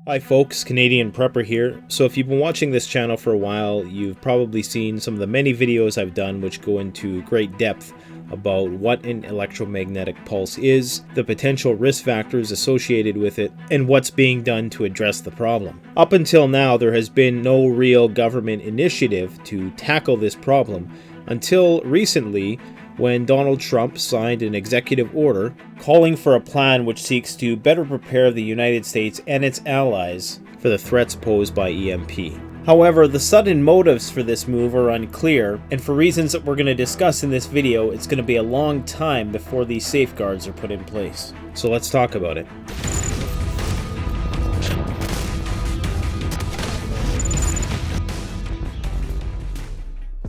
Hi folks, Canadian Prepper here. So if you've been watching this channel for a while, you've probably seen some of the many videos I've done which go into great depth about what an electromagnetic pulse is, the potential risk factors associated with it, and what's being done to address the problem. Up until now, there has been no real government initiative to tackle this problem until recently, when Donald Trump signed an executive order calling for a plan which seeks to better prepare the United States and its allies for the threats posed by EMP. However, the sudden motives for this move are unclear, and for reasons that we're going to discuss in this video, it's going to be a long time before these safeguards are put in place. So let's talk about it.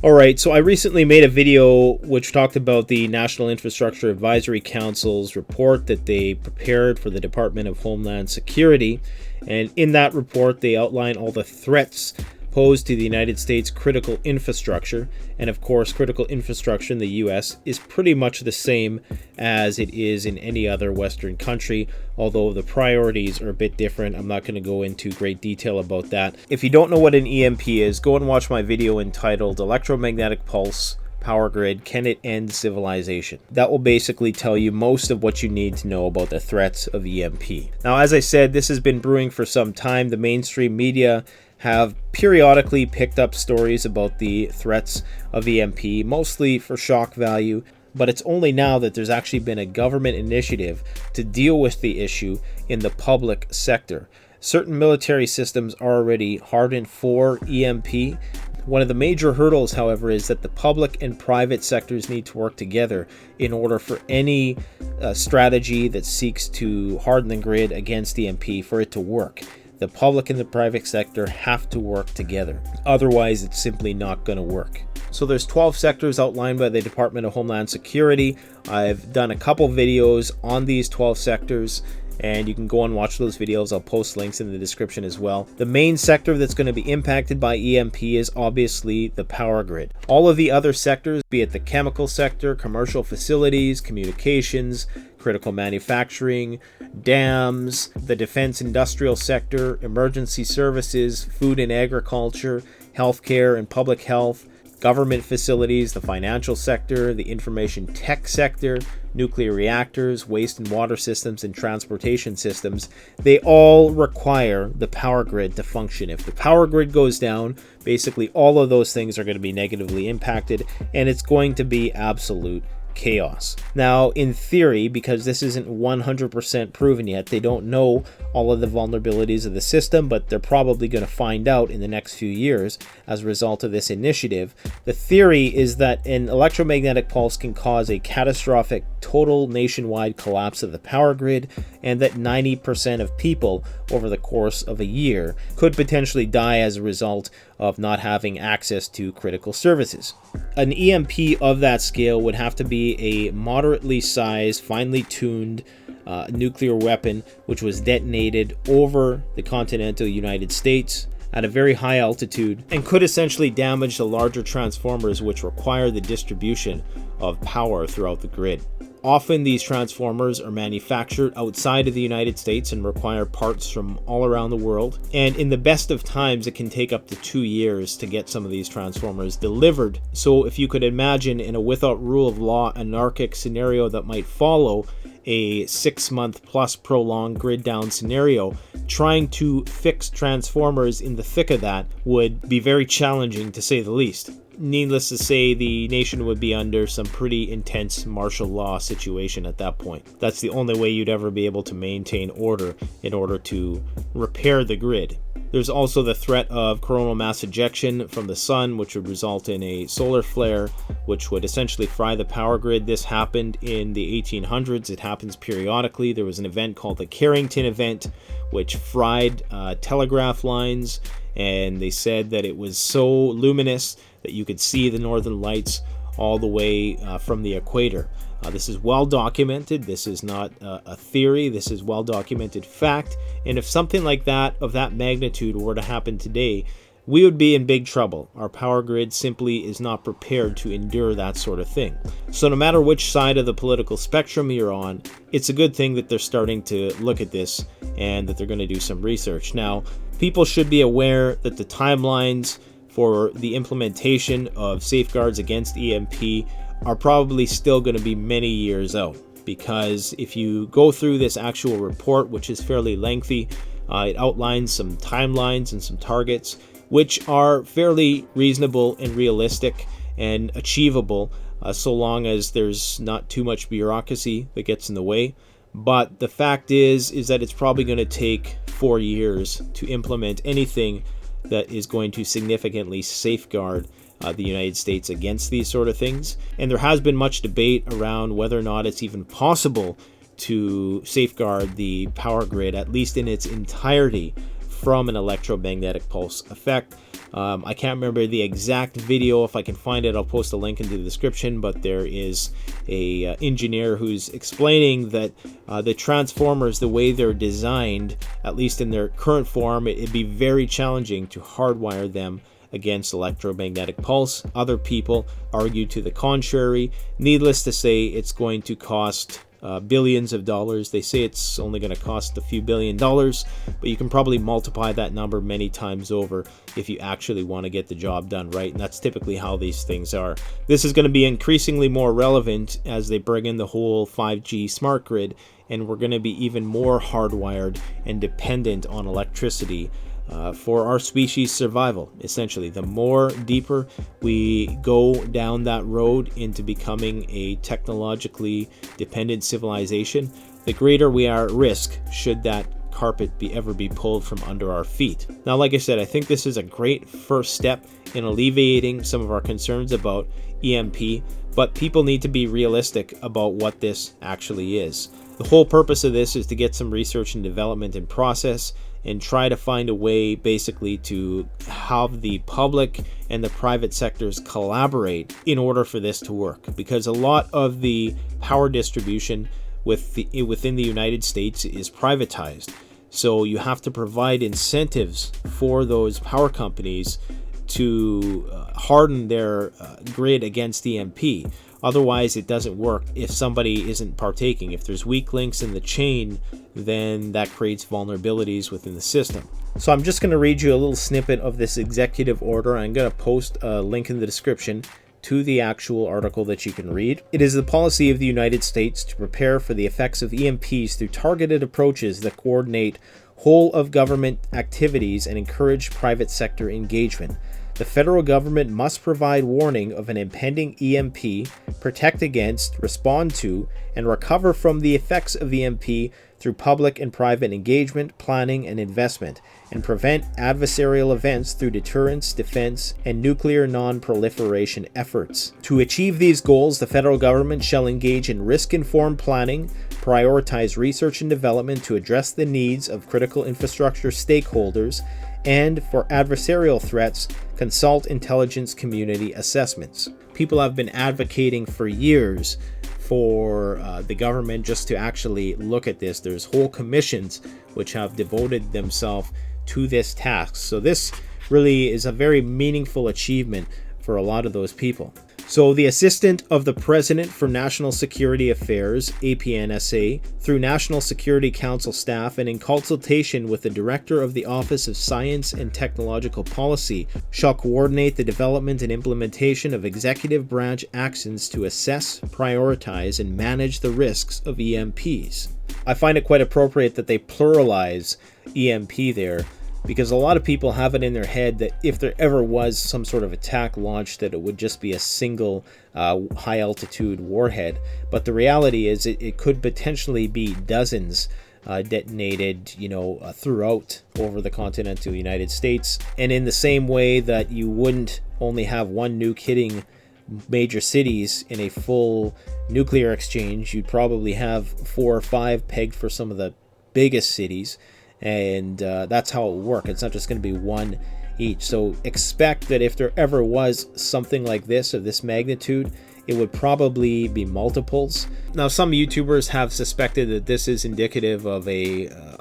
Alright, so I recently made a video which talked about the National Infrastructure Advisory Council's report that they prepared for the Department of Homeland Security, and in that report they outline all the threats posed to the United States critical infrastructure, and of course critical infrastructure in the US is pretty much the same as it is in any other Western country, although the priorities are a bit different. I'm not going to go into great detail about that. If you don't know what an EMP is, go and watch my video entitled Electromagnetic Pulse Power Grid, Can It End Civilization? That will basically tell you most of what you need to know about the threats of EMP. Now, as I said, this has been brewing for some time. The mainstream media have periodically picked up stories about the threats of EMP, mostly for shock value, but it's only now that there's actually been a government initiative to deal with the issue in the public sector. Certain military systems are already hardened for EMP. One of the major hurdles, however, is that the public and private sectors need to work together in order for any strategy that seeks to harden the grid against EMP for it to work. The public and the private sector have to work together. Otherwise, it's simply not going to work. So there's 12 sectors outlined by the Department of Homeland Security. I've done a couple videos on these 12 sectors, and you can go and watch those videos. I'll post links in the description as well. The main sector that's going to be impacted by EMP is obviously the power grid. All of the other sectors, be it the chemical sector, commercial facilities, communications, critical manufacturing, dams, the defense industrial sector, emergency services, food and agriculture, healthcare and public health, government facilities, the financial sector, the information tech sector, nuclear reactors, waste and water systems, and transportation systems, they all require the power grid to function. If the power grid goes down, basically all of those things are going to be negatively impacted, and it's going to be absolute chaos. Now, in theory, because this isn't 100% proven yet, they don't know all of the vulnerabilities of the system, but they're probably going to find out in the next few years as a result of this initiative. The theory is that an electromagnetic pulse can cause a catastrophic total nationwide collapse of the power grid, and that 90% of people over the course of a year could potentially die as a result of not having access to critical services. An EMP of that scale would have to be a moderately sized, finely tuned nuclear weapon which was detonated over the continental United States at a very high altitude and could essentially damage the larger transformers which require the distribution of power throughout the grid. Often these transformers are manufactured outside of the United States and require parts from all around the world. And in the best of times, it can take up to 2 years to get some of these transformers delivered. So if you could imagine in a without rule of law anarchic scenario that might follow a 6-month plus prolonged grid down scenario, trying to fix transformers in the thick of that would be very challenging, to say the least. Needless to say, the nation would be under some pretty intense martial law situation at that point. That's the only way you'd ever be able to maintain order in order to repair the grid. There's also the threat of coronal mass ejection from the sun, which would result in a solar flare, which would essentially fry the power grid. This happened in the 1800s. It happens periodically. There was an event called the Carrington event, which fried telegraph lines, and they said that it was so luminous that you could see the northern lights all the way from the equator. This is well documented. This is not a theory. This is well documented fact. And if something like that, of that magnitude, were to happen today, we would be in big trouble. Our power grid simply is not prepared to endure that sort of thing. So no matter which side of the political spectrum you're on, it's a good thing that they're starting to look at this and that they're going to do some research. Now, people should be aware that the timelines for the implementation of safeguards against EMP are probably still going to be many years out, because if you go through this actual report, which is fairly lengthy, it outlines some timelines and some targets which are fairly reasonable and realistic and achievable, so long as there's not too much bureaucracy that gets in the way. But the fact is that it's probably going to take 4 years to implement anything that is going to significantly safeguard the United States against these sort of things. And there has been much debate around whether or not it's even possible to safeguard the power grid, at least in its entirety, from an electromagnetic pulse effect. I can't remember the exact video. If I can find it, I'll post a link into the description, but there is a engineer who's explaining that the transformers, the way they're designed, at least in their current form, it'd be very challenging to hardwire them against electromagnetic pulse. Other people argue to the contrary. Needless to say, it's going to cost billions of dollars. They say it's only going to cost a few $1 billion, but you can probably multiply that number many times over if you actually want to get the job done right, and that's typically how these things are. This is going to be increasingly more relevant as they bring in the whole 5G smart grid, and we're going to be even more hardwired and dependent on electricity for our species' survival. Essentially, the more deeper we go down that road into becoming a technologically dependent civilization, the greater we are at risk should that carpet ever be pulled from under our feet. Now, like I said, I think this is a great first step in alleviating some of our concerns about EMP, but people need to be realistic about what this actually is. The whole purpose of this is to get some research and development in process and try to find a way basically to have the public and the private sectors collaborate in order for this to work, because a lot of the power distribution within the United States is privatized. So you have to provide incentives for those power companies to harden their grid against EMP. Otherwise, it doesn't work if somebody isn't partaking. If there's weak links in the chain, then that creates vulnerabilities within the system. So I'm just going to read you a little snippet of this executive order. I'm going to post a link in the description to the actual article that you can read. It is the policy of the United States to prepare for the effects of EMPs through targeted approaches that coordinate whole of government activities and encourage private sector engagement. The federal government must provide warning of an impending EMP, protect against, respond to, and recover from the effects of EMP through public and private engagement, planning, and investment, and prevent adversarial events through deterrence, defense, and nuclear non-proliferation efforts. To achieve these goals, the federal government shall engage in risk-informed planning, prioritize research and development to address the needs of critical infrastructure stakeholders, and for adversarial threats, consult intelligence community assessments. People have been advocating for years for the government just to actually look at this. There's whole commissions which have devoted themselves to this task. So this really is a very meaningful achievement for a lot of those people. So the Assistant of the President for National Security Affairs, APNSA, through National Security Council staff and in consultation with the Director of the Office of Science and Technological Policy, shall coordinate the development and implementation of executive branch actions to assess, prioritize, and manage the risks of EMPs. I find it quite appropriate that they pluralize EMP there, because a lot of people have it in their head that if there ever was some sort of attack launched, that it would just be a single high altitude warhead. But the reality is it could potentially be dozens detonated, throughout over the continental United States. And in the same way that you wouldn't only have one nuke hitting major cities in a full nuclear exchange, you'd probably have 4 or 5 pegged for some of the biggest cities. And that's how it will work. It's not just going to be one each. So expect that if there ever was something like this of this magnitude, it would probably be multiples. Now, some YouTubers have suspected that this is indicative of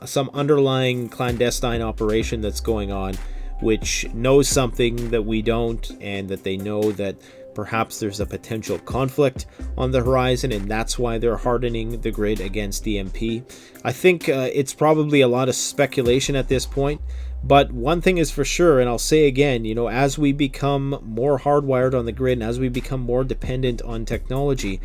some underlying clandestine operation that's going on, which knows something that we don't, and that they know that perhaps there's a potential conflict on the horizon, and that's why they're hardening the grid against EMP. I think it's probably a lot of speculation at this point, but one thing is for sure, and I'll say again, as we become more hardwired on the grid and as we become more dependent on technology,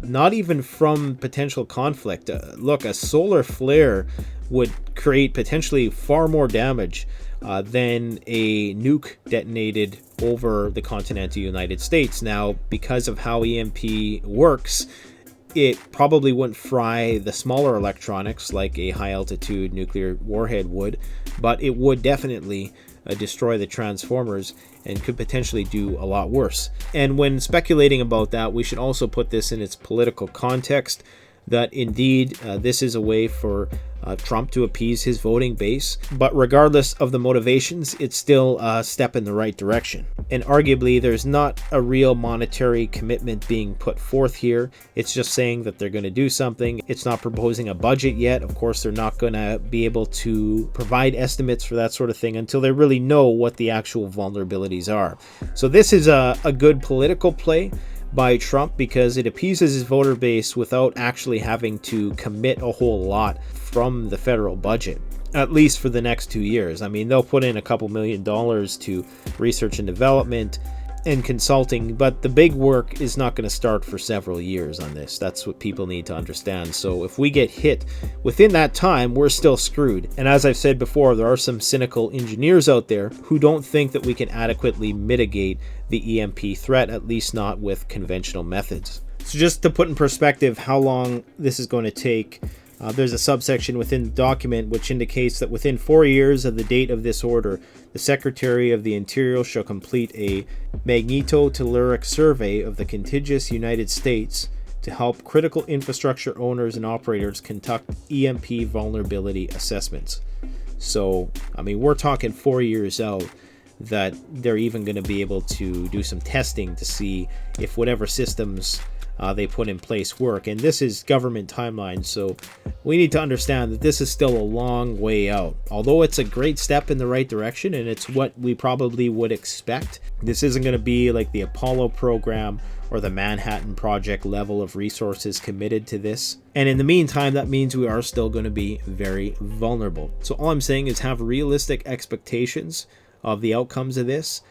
not even from potential conflict. Look, a solar flare would create potentially far more damage than a nuke detonated over the continental United States. Now, because of how EMP works, it probably wouldn't fry the smaller electronics like a high-altitude nuclear warhead would, but it would definitely destroy the transformers and could potentially do a lot worse. And when speculating about that, we should also put this in its political context, that indeed this is a way for Trump to appease his voting base. But regardless of the motivations, it's still a step in the right direction. And arguably, there's not a real monetary commitment being put forth here. It's just saying that they're going to do something. It's not proposing a budget yet. Of course, they're not going to be able to provide estimates for that sort of thing until they really know what the actual vulnerabilities are. So this is a good political play by Trump, because it appeases his voter base without actually having to commit a whole lot from the federal budget, at least for the next 2 years. I mean, they'll put in a couple $1 million to research and development and consulting, but the big work is not going to start for several years on this. That's what people need to understand. So if we get hit within that time, we're still screwed. And as I've said before, there are some cynical engineers out there who don't think that we can adequately mitigate the EMP threat, at least not with conventional methods. So just to put in perspective how long this is going to take, there's a subsection within the document which indicates that within 4 years of the date of this order, the Secretary of the Interior shall complete a magnetotelluric survey of the contiguous United States to help critical infrastructure owners and operators conduct EMP vulnerability assessments. So, I mean, we're talking 4 years out that they're even going to be able to do some testing to see if whatever systems they put in place work. And this is government timeline, so we need to understand that this is still a long way out. Although it's a great step in the right direction, and it's what we probably would expect, this isn't going to be like the Apollo program or the Manhattan Project level of resources committed to this. And in the meantime, that means we are still going to be very vulnerable. So all I'm saying is have realistic expectations of the outcomes of this.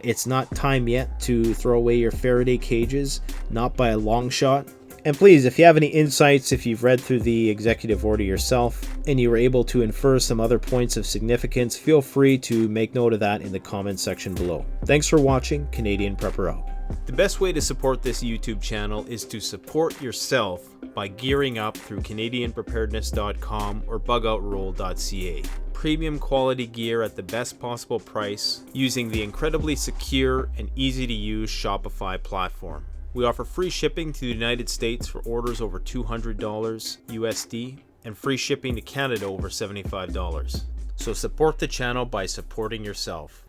It's not time yet to throw away your Faraday cages, not by a long shot. And please, if you have any insights, if you've read through the executive order yourself and you were able to infer some other points of significance, feel free to make note of that in the comments section below. Thanks for watching. Canadian Prepper out. The best way to support this YouTube channel is to support yourself by gearing up through CanadianPreparedness.com or bugoutroll.ca. Premium quality gear at the best possible price using the incredibly secure and easy to use Shopify platform. We offer free shipping to the United States for orders over $200 USD and free shipping to Canada over $75. So support the channel by supporting yourself.